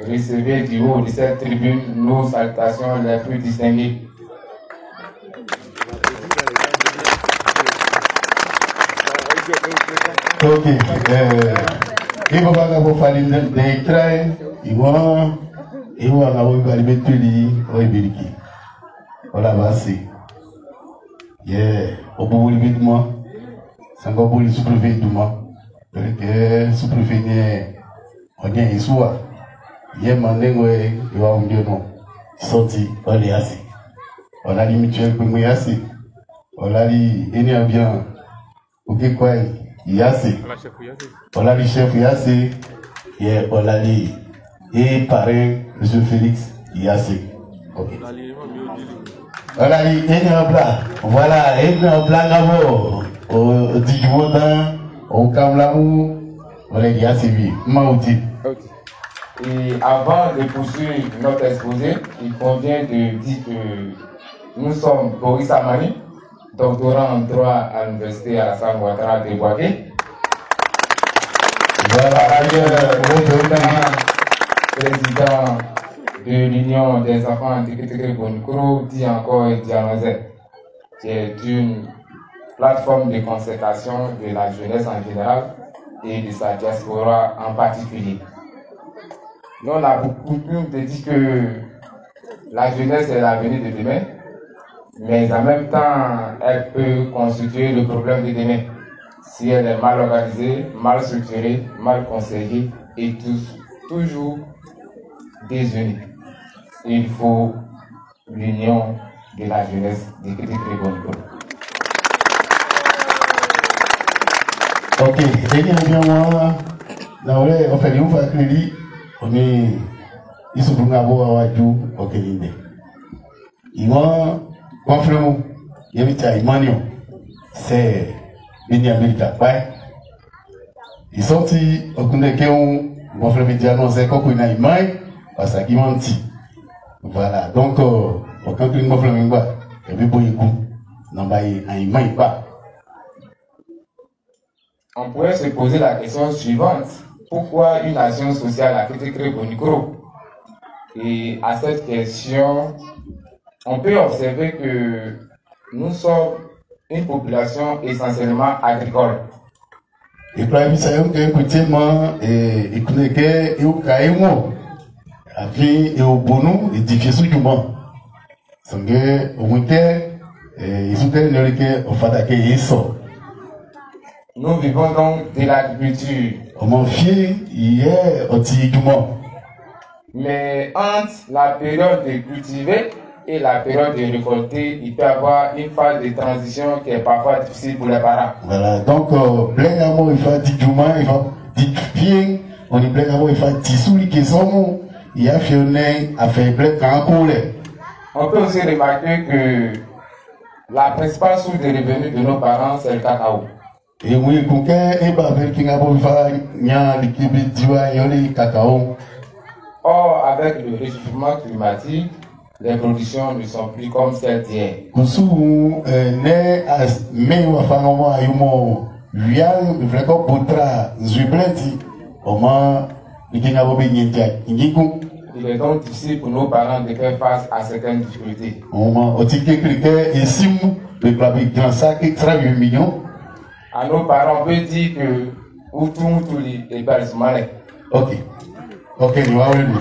recevez du haut de cette tribune nos salutations les plus distinguées. Ok, il va pas avoir des traits, il va avoir des tuli, Biriki. Voilà, c'est. Au bout de moi, c'est encore pour le sous-préfet de moi. Parce que sous-préfet n'est pas bien ici. Il y a un moment où il va sortir, on est assis. On a dit mutuel pour moi assis. On a dit, il y a bien, ok, quoi, il y a assez. On a dit chef, il y a assez. Et on a dit, et parrain, monsieur Félix, il y a assez. Ok. On a dit, il y a un plat. Voilà, il y a un plat d'abord. Au Dijon, au Kamlamou, on a dit assez bien. Maouti. Et avant de poursuivre notre exposé, il convient de dire que nous sommes Boris Amani, doctorant en droit à l'université Alassane Ouattara de Boaké. Par ailleurs, président de l'Union des enfants de Kété-Kré-Boniko, dit encore Dianonzais, qui est une plateforme de concertation de la jeunesse en général et de sa diaspora en particulier. Nous, on a beaucoup de dire que la jeunesse est l'avenir de demain, mais en même temps, elle peut constituer le problème de demain si elle est mal organisée, mal structurée, mal conseillée et toujours désunie. Il faut l'union de la jeunesse de Kété-Kré-Boniko. Ok, et bien moi, on fait une fois crédit, on est, ils sont pour avoir un jour, ok, ils vont, confrère, il y a Emmanuel, c'est Benjamin Kapay. Ils sont sortis, au Kundeke, mon frère Médianon, c'est qu'on a Imai, parce qu'ils mentent. Voilà, donc, au Kankin, mon frère Mingba, il y a beaucoup de Imai pas. On pourrait se poser la question suivante. Pourquoi une action sociale a été créée pour Nikoro? Et à cette question, on peut observer que nous sommes une population essentiellement agricole. Et puis, il s'agit d'écouter moi et écouter et au caïmo. Après, et au bono, et difficile du monde. C'est que, au week-end, ils sont allés au Fadake et sort. Nous vivons donc de l'agriculture. Mon fils, il est au Tigumon. Mais entre la période de cultiver et la période de récolter, il peut y avoir une phase de transition qui est parfois difficile pour les parents. Voilà, donc, plein d'amour, il faut Tigumon, il faut Tigumon, on est plein d'amour, il faut Tissouli qui sont, il y a Fionné, à faire plein d'encore. On peut aussi remarquer que la principale source de revenus de nos parents, c'est le cacao. Et oui, pour cacao. Or, avec le réchauffement climatique, les productions ne sont plus comme celles d'hier. Il est donc difficile pour nos parents de faire face à certaines difficultés. À nos parents, on peut dire que tout les belles malais. Ok. Ok, nous allons.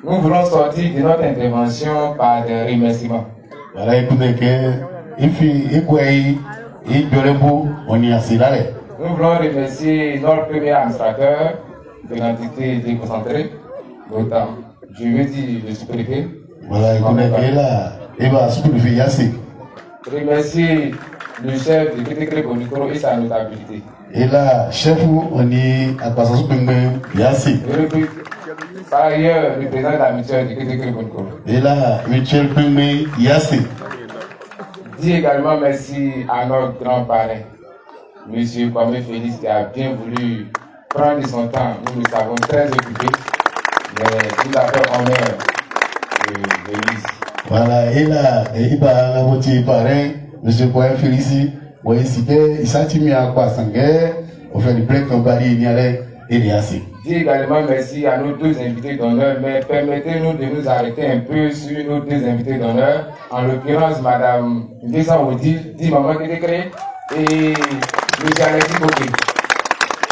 Nous voulons sortir de notre intervention par des remerciements. Voilà, écoutez que il nous voulons remercier notre premier administrateur de l'entité déconcentrée, notamment, je veux dire le sous-préfet. Voilà, écoutez que là, il va sous-préfet Yassé. Remercier le chef de Kétékré Bonikoro et sa notabilité. Et là, chef, on est à Passation Yassé. Par ailleurs, le président de la mutuelle de Kétékré Bonikoro. Et là, mutuelle Pumé Yassé. Dis également merci à notre grand parrain, M. Kwame Félix, qui a bien voulu prendre son temps. Nous nous savons très occupés, mais il a fait honneur de lui. Voilà, et là, il va à votre parrain, M. Kwame Félix, il s'est mis à quoi sanguin, on fait du break, on va dire, il est assez. Dis également merci à nos deux invités d'honneur, mais permettez-nous de nous arrêter un peu sur nos deux invités d'honneur, en l'occurrence Madame Ndessa Odile, dit Maman Kétékré, et M. Alexis Boké.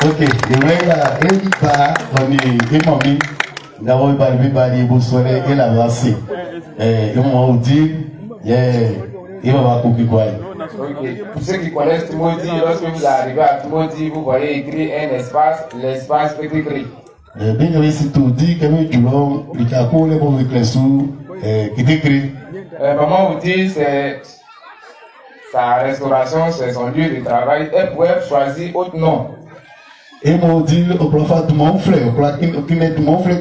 Ok, et là, il va, on est mamie, d'abord il va aller pour soleil et la vaccine. Et il m'a dit, il va couper quoi. Okay. Pour ceux qui connaissent Timothy, lorsque vous arrivez à Timothy, vous voyez écrit un espace, l'espace Kétékré. Bien que si tout dit que tu l'as, il y a pour les bons éclaircions Kétékré. Maman vous dit, c'est sa restauration, c'est son lieu de travail. Elle pouvait choisir autre nom. Et moi dit, au profit de mon frère, au profit de mon frère,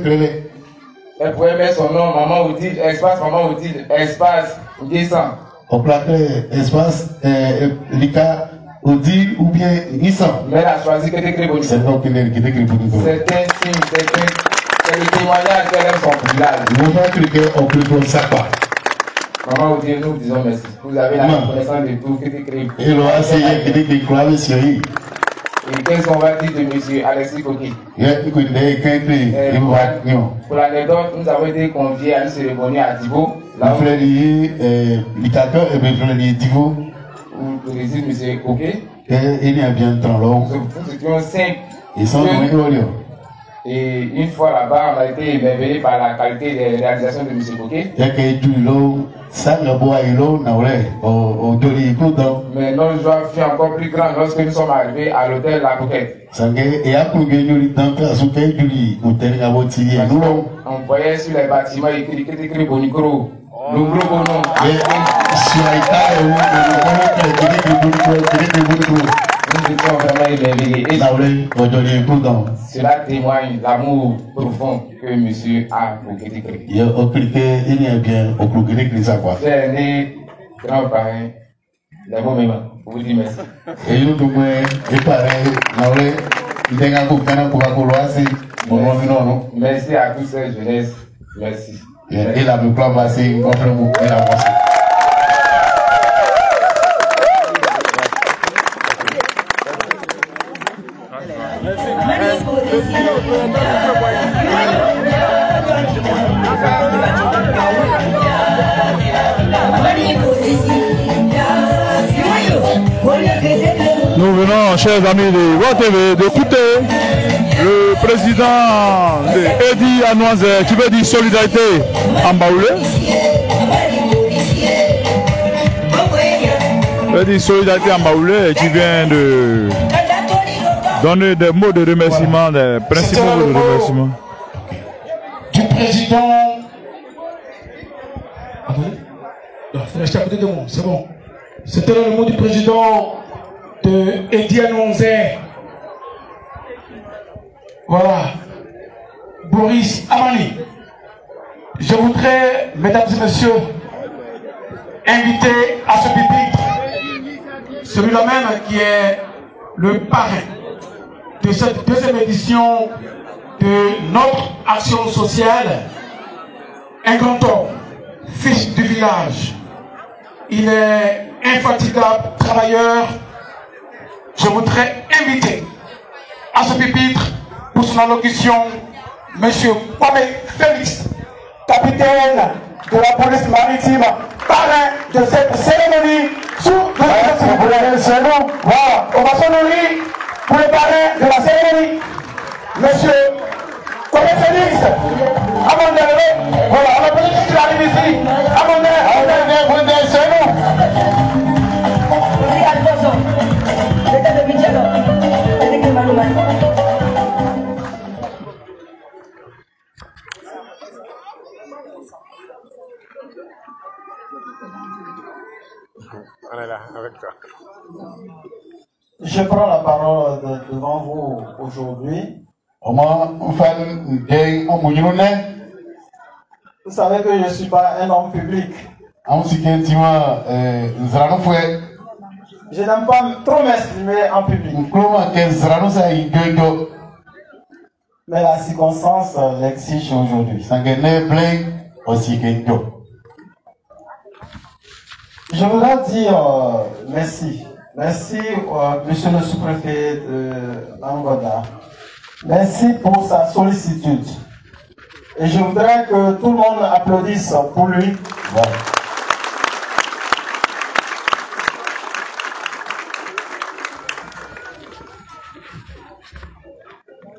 elle pouvait mettre son nom, maman vous dit, espace, maman vous dit, espace, descend. Au plaqué espace, Lika, Odi ou bien Issa. Mais elle a choisi Kétékré Bonikoro. C'est donc qu'il est Kétékré Bonikoro. C'est un signe, c'est le témoignage qu'elle aime son village. Nous allons cliquer au plus gros sac. Maman vous dit, nous vous disons merci. Vous avez la reconnaissance de tout Kétékré. Et l'on a essayé Kétékré Bonikoro sur lui. Et qu'est-ce qu'on va dire de M. Alexis Boké? Pour l'anecdote, nous avons été conviés à une cérémonie à Divo. Là où l'Itaka et le frère Divo. Où réside M. Boké. Et il y a bien temps là. Nous étions 5. Ils sont venus. Et une fois là-bas, on a été émerveillé par la qualité des réalisations de M. Boké. Mais notre joie fut encore plus grande lorsque nous sommes arrivés à l'hôtel La Coquette. On voyait sur les bâtiments écrit Kétékré Bonikoro. Le gros bon nom. Nous étions vraiment émerveillés. Cela témoigne l'amour profond que monsieur a pour Kétékré. J'ai né grand parrain. Les bons moments. Vous dites merci. Et nous merci à tous ces jeunesses. Merci. Et la boucle va se confronter et la voici. Nous venons, chers amis de WATV, d'écouter le président de Edi Anoise qui veut dire solidarité en Baoulé. Il veut dire solidarité en Baoulé qui vient de donner des mots de remerciement, des principaux mots de remerciement. Du président. C'est bon. C'était le mot du président de Edi Anoise. Voilà. Boris Amani. Je voudrais, mesdames et messieurs, inviter à ce pupitre celui-là même qui est le parrain de cette deuxième édition de notre action sociale, un grand homme, fils du village. Il est infatigable travailleur, je voudrais inviter à ce pupitre pour son allocution M. Kwame Félix, capitaine de la police maritime, parrain de cette cérémonie sous le voilà, on va s'honorer pour le parrain de la cérémonie, M. Kwame Félix, Amandé, voilà, on a besoin qu'il arrive ici, Amandé, c'est nous. On est là avec toi. Je prends la parole devant vous aujourd'hui. Vous savez que je ne suis pas un homme public. Je n'aime pas trop m'exprimer en public. Mais la circonstance l'exige aujourd'hui. Je voudrais dire merci. Merci, monsieur le sous-préfet de Angola. Merci pour sa sollicitude. Et je voudrais que tout le monde applaudisse pour lui. Ouais.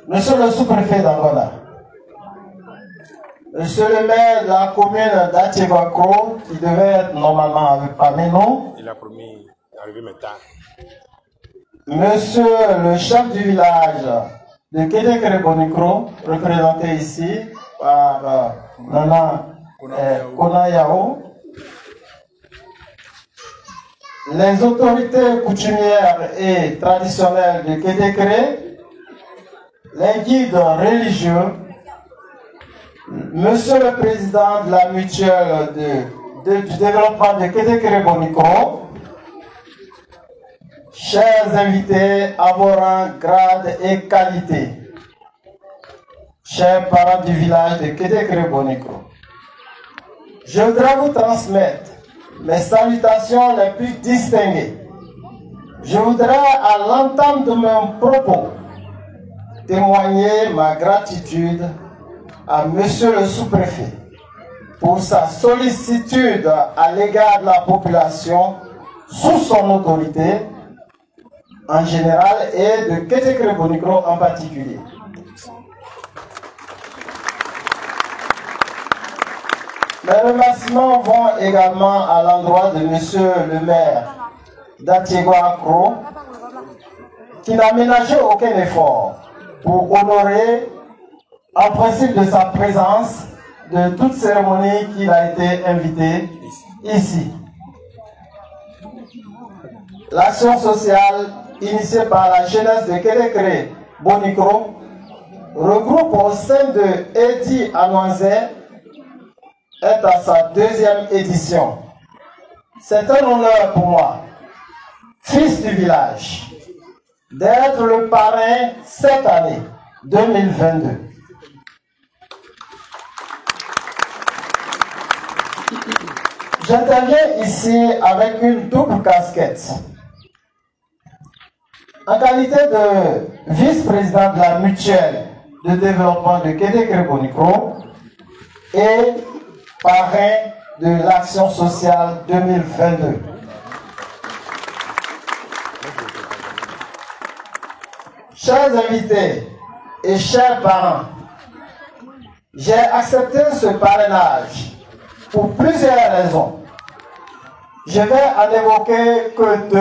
Monsieur le sous-préfet d'Angola, monsieur le maire de la commune d'Atiebako, qui devait être normalement parmi nous, il a promis d'arriver maintenant. Monsieur le chef du village de Kédékré-Bonikro, représenté ici par Nana Konayao, les autorités coutumières et traditionnelles de Kédékré, les guides religieux, Monsieur le Président de la mutuelle du développement de Kédékré-Bonikro, chers invités à vos rangs, grades et qualités, chers parents du village de Kédékré-Bonikro, je voudrais vous transmettre mes salutations les plus distinguées. Je voudrais, à l'entame de mon propos, témoigner ma gratitude à Monsieur le sous-préfet pour sa sollicitude à l'égard de la population sous son autorité en général et de Kédékré-Bonikro en particulier. Mes remerciements vont également à l'endroit de Monsieur le maire d'Atiebako, qui n'a ménagé aucun effort pour honorer, en principe de sa présence, de toute cérémonie qu'il a été invité ici. L'action sociale initiée par la jeunesse de Kédékré-Bonikro regroupe au sein de Edi Anouanzé est à sa 2e édition. C'est un honneur pour moi, fils du village, d'être le parrain cette année 2022. J'interviens ici avec une double casquette. En qualité de vice-président de la mutuelle de développement de Kédékré-Bonikro et parrain de l'action sociale 2022. Chers invités et chers parents, j'ai accepté ce parrainage pour plusieurs raisons. Je vais en évoquer que 2.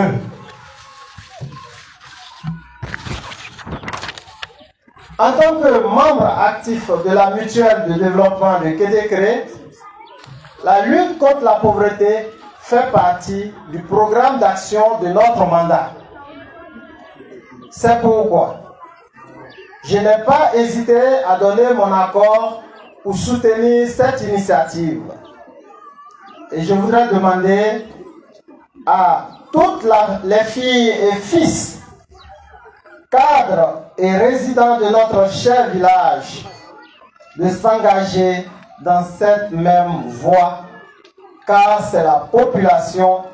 En tant que membre actif de la mutuelle de développement de Kédékré, la lutte contre la pauvreté fait partie du programme d'action de notre mandat. C'est pourquoi je n'ai pas hésité à donner mon accord pour soutenir cette initiative. Et je voudrais demander à toutes les filles et fils, cadres et résidents de notre cher village, de s'engager dans cette même voie, car c'est la population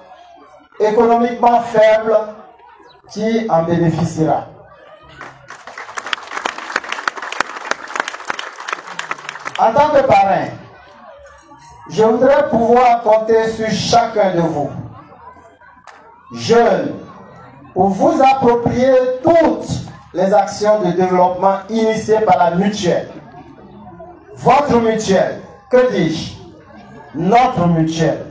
économiquement faible qui en bénéficiera. En tant que parrain, je voudrais pouvoir compter sur chacun de vous, jeunes, pour vous approprier toutes les actions de développement initiées par la mutuelle. Votre mutuelle, que dis-je? Notre mutuelle.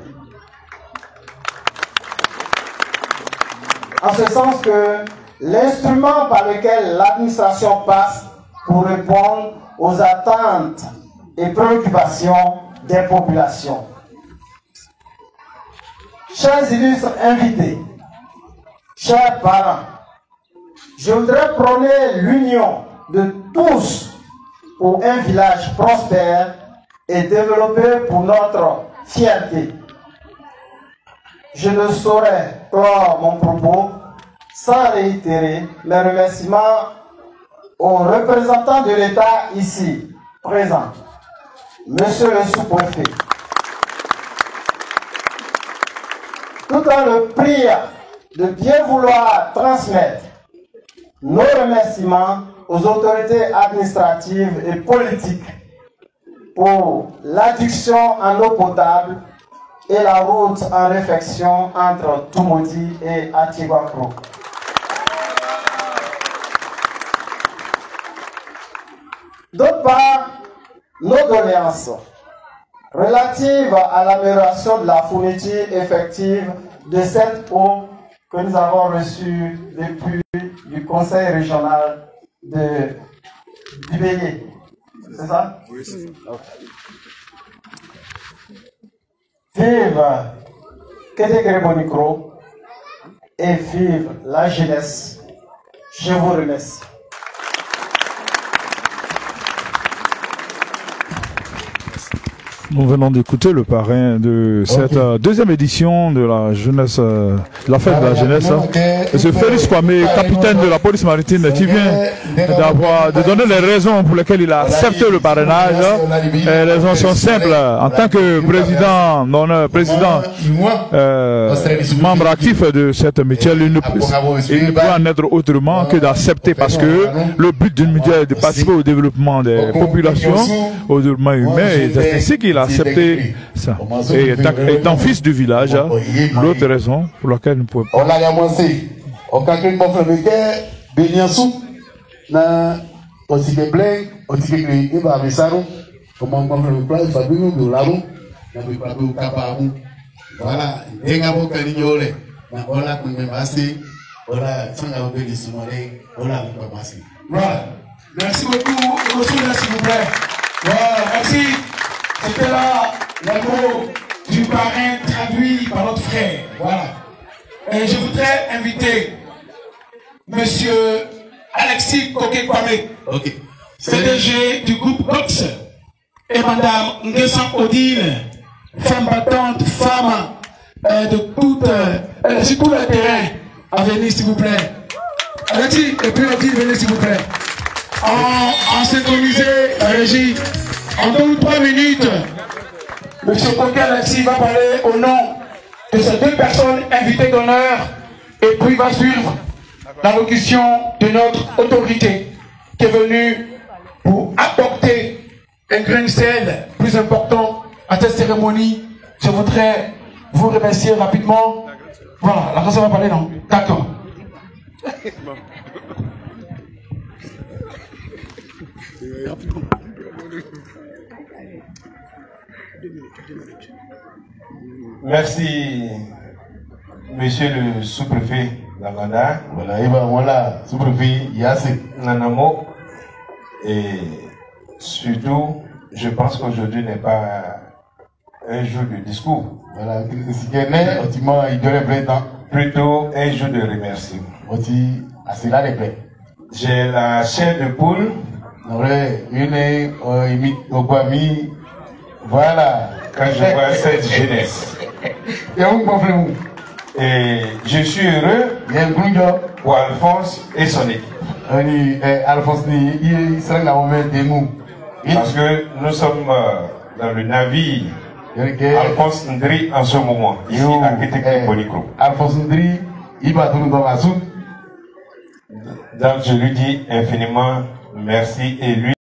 En ce sens que l'instrument par lequel l'administration passe pour répondre aux attentes et préoccupations des populations. Chers illustres invités, chers parents, je voudrais prôner l'union de tous pour un village prospère et développé pour notre fierté. Je ne saurais clore mon propos sans réitérer mes remerciements aux représentants de l'État ici présents. Monsieur le sous-préfet, tout en le priant de bien vouloir transmettre nos remerciements aux autorités administratives et politiques pour l'adduction en eau potable et la route en réfection entre Tumodi et Atiwakro. D'autre part, nos doléances relatives à l'amélioration de la fourniture effective de cette eau que nous avons reçue depuis du Conseil régional de Dibélié. C'est ça? Oui, c'est ça. Vive Kétégré Bonikro et vive la jeunesse. Je vous remercie. Nous venons d'écouter le parrain de cette deuxième édition de la jeunesse, de la fête de la jeunesse. M. Félix Kwame, capitaine de la police maritime, qui vient de donner les raisons pour lesquelles il a accepté le parrainage. Les raisons sont simples. En tant que président, membre actif de cette mutuelle, il ne peut en être autrement que d'accepter, parce que le but d'une mutuelle est de participer au développement des populations, au développement humain, et c'est ainsi qu'il a accepté ça. Et étant fils du village, l'autre raison pour laquelle nous pouvons pas. Voilà. Merci beaucoup. S'il vous plaît. Voilà, merci. C'était là le mot du parrain traduit par notre frère. Voilà. Et je voudrais inviter Monsieur Alexis Koké-Kwame, CDG du groupe Box, et Madame Nguessan Odile, femme battante, femme de sur tout le terrain, à venir s'il vous plaît. Alexis, et puis Odile, venez s'il vous plaît. En synchronisé, régie. En 2 ou 3 minutes, M. Koké Alexis va parler au nom de ces 2 personnes invitées d'honneur, et puis va suivre l'allocution de notre autorité qui est venue pour apporter un grain de sel plus important à cette cérémonie. Je voudrais vous remercier rapidement. Voilà, la personne va parler, non? D'accord. Merci, monsieur le sous-préfet d'Anganda. Voilà, sous-préfet Yassé Nanamo. Et surtout, je pense qu'aujourd'hui n'est pas un jour de discours. Voilà, plutôt un jour de remerciement. J'ai la chair de poule. Voilà, quand je vois cette jeunesse. Et je suis heureux pour Alphonse et son équipe. Parce que nous sommes dans le navire Alphonse Ndri en ce moment, ici à Kétékré Bonikro. Alphonse Ndri, il va tourner dans la soupe. Donc je lui dis infiniment merci et lui.